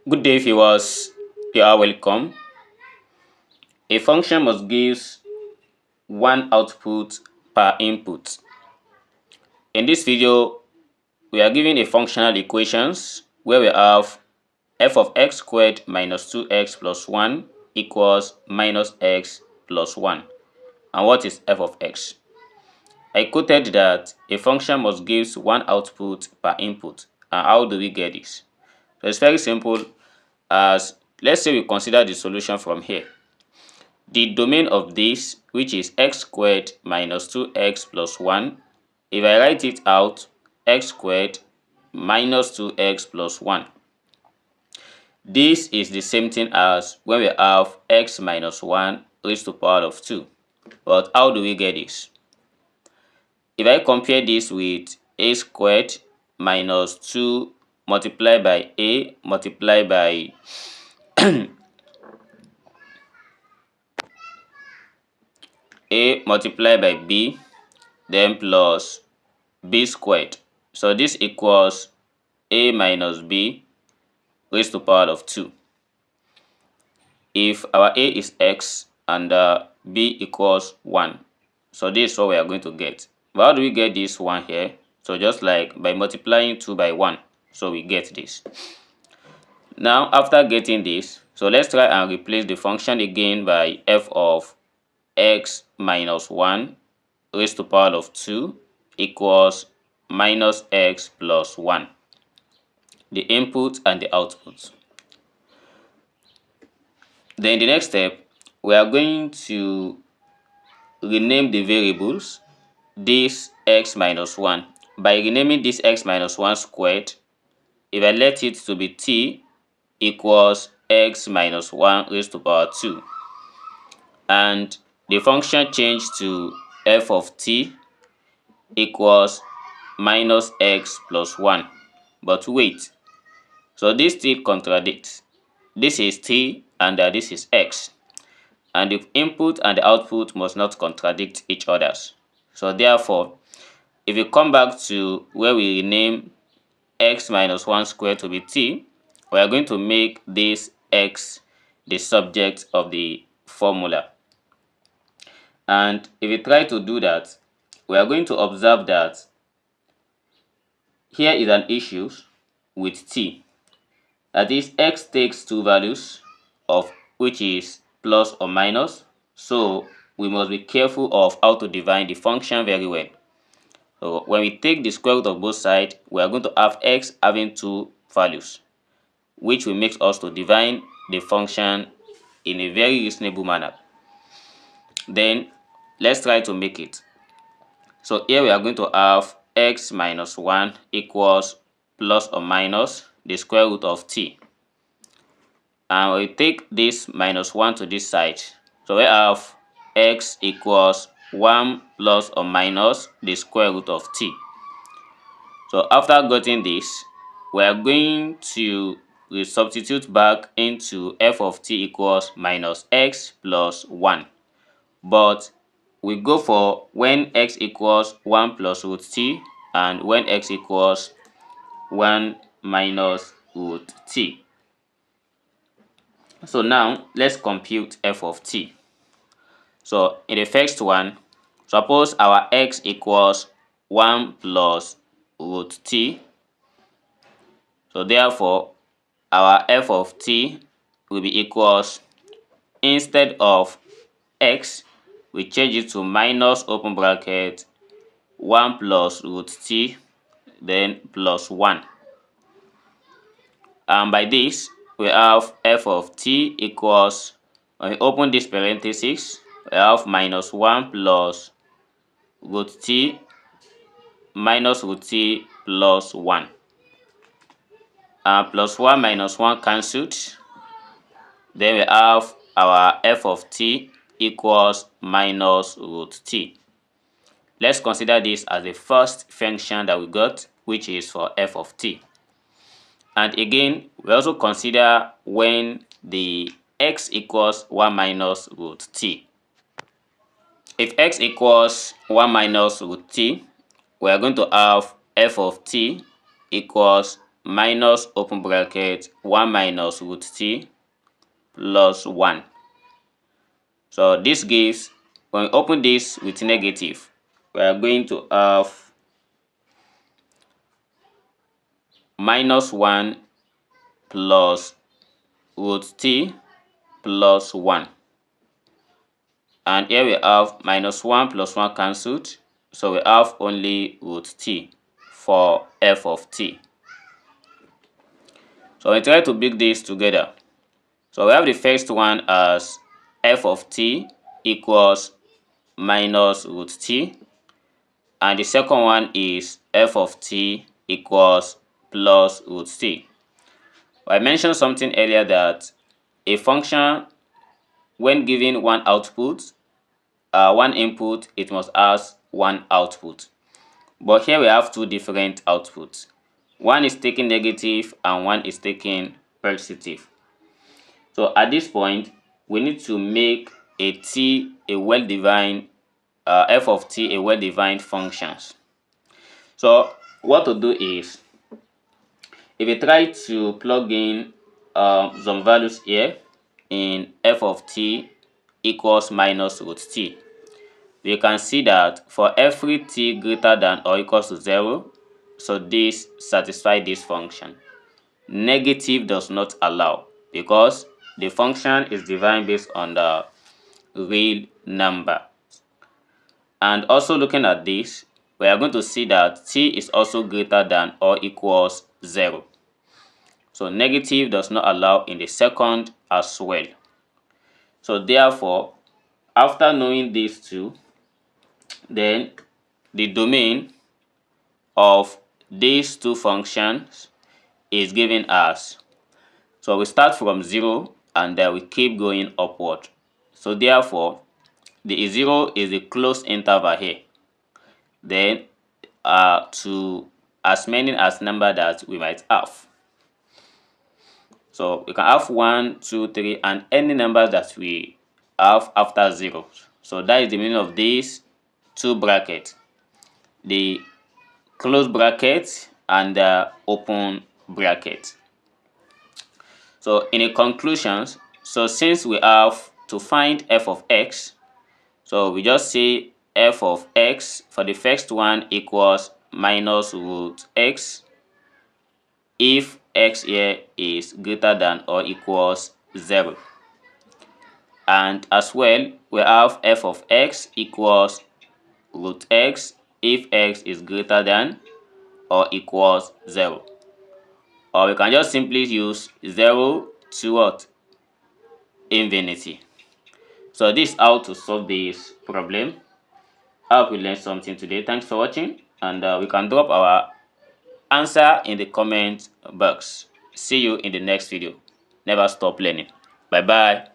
Good day, viewers. You are welcome. A function must give one output per input. In this video, we are given a functional equations where we have f of x squared minus 2x plus 1 equals minus x plus 1. And what is f of x? I quoted that a function must give one output per input. And how do we get this? So it's very simple. As let's say we consider the solution from here. The domain of this, which is x squared minus 2x plus 1, if I write it out, x squared minus 2x plus 1. This is the same thing as when we have x minus 1 raised to the power of 2. But how do we get this? If I compare this with a squared minus 2 multiplied by a multiplied by a multiplied by b, then plus b squared. So this equals a minus b raised to the power of 2. If our a is x and b equals 1, so this is what we are going to get. But how do we get this 1 here? So just like by multiplying 2 by 1, so we get this. Now after getting this, so let's try and replace the function again by f of x minus 1 raised to the power of 2 equals minus x plus 1. The input and the output. Then the next step, we are going to rename the variables this x minus 1. By renaming this x minus 1 squared, if I let it to be t equals x minus 1 raised to the power 2. And the function changed to f of t equals minus x plus 1. But wait, so this still contradicts. This is t and this is x. And the input and the output must not contradict each other. So therefore, if we come back to where we rename x minus 1 squared to be t, we are going to make this x the subject of the formula. And if we try to do that, we are going to observe that here is an issue with t. That is, x takes two values of which is plus or minus. So we must be careful of how to define the function very well. So when we take the square root of both sides, we are going to have x having two values, which will make us to define the function in a very reasonable manner. Then let's try to make it. So here we are going to have x minus 1 equals plus or minus the square root of t. And we take this minus 1 to this side. So we have x equals 1 plus or minus the square root of t. So after getting this, we are going to substitute back into f of t equals minus x plus 1. But we go for when x equals 1 plus root t and when x equals 1 minus root t. So now let's compute f of t. So in the first one, suppose our x equals 1 plus root t. So therefore, our f of t will be equals, instead of x, we change it to minus open bracket 1 plus root t, then plus 1. And by this, we have f of t equals, when we open this parenthesis, we have minus 1 plus root t minus root t plus 1. Plus 1 minus 1 cancelled. Then we have our f of t equals minus root t. Let's consider this as the first function that we got, which is for f of t. And again, we also consider when the x equals 1 minus root t. If x equals 1 minus root t, we are going to have f of t equals minus open bracket 1 minus root t plus 1. So this gives, when we open this with negative, we are going to have minus 1 plus root t plus 1. And here we have minus 1 plus 1 cancelled, so we have only root t for f of t. So we try to build this together. So we have the first one as f of t equals minus root t, and the second one is f of t equals plus root t. I mentioned something earlier that a function, when given one output, one input, it must have one output. But here we have two different outputs. One is taking negative and one is taking positive. So at this point, we need to make a t a well-defined, f of t a well-defined functions. So what to do is, if you try to plug in some values here in f of t equals minus root t, we can see that for every t greater than or equals to 0, so this satisfies this function. Negative does not allow, because the function is defined based on the real number. And also looking at this, we are going to see that t is also greater than or equals 0. So negative does not allow in the second as well. So therefore, after knowing these two, then the domain of these two functions is given as, so we start from 0 and then we keep going upward. So therefore, the 0 is a closed interval here. Then to as many as number that we might have. So we can have 1, 2, 3, and any number that we have after 0. So that is the meaning of these two brackets, the close bracket and the open bracket. So in a conclusion, so since we have to find f of x, so we just say f of x for the first one equals minus root x if x here is greater than or equals 0. And as well, we have f of x equals root x if x is greater than or equals 0. Or we can just simply use 0 to what? Infinity. So this is how to solve this problem. I hope you learned something today. Thanks for watching, and we can drop our answer in the comment box. See you in the next video. Never stop learning. Bye bye.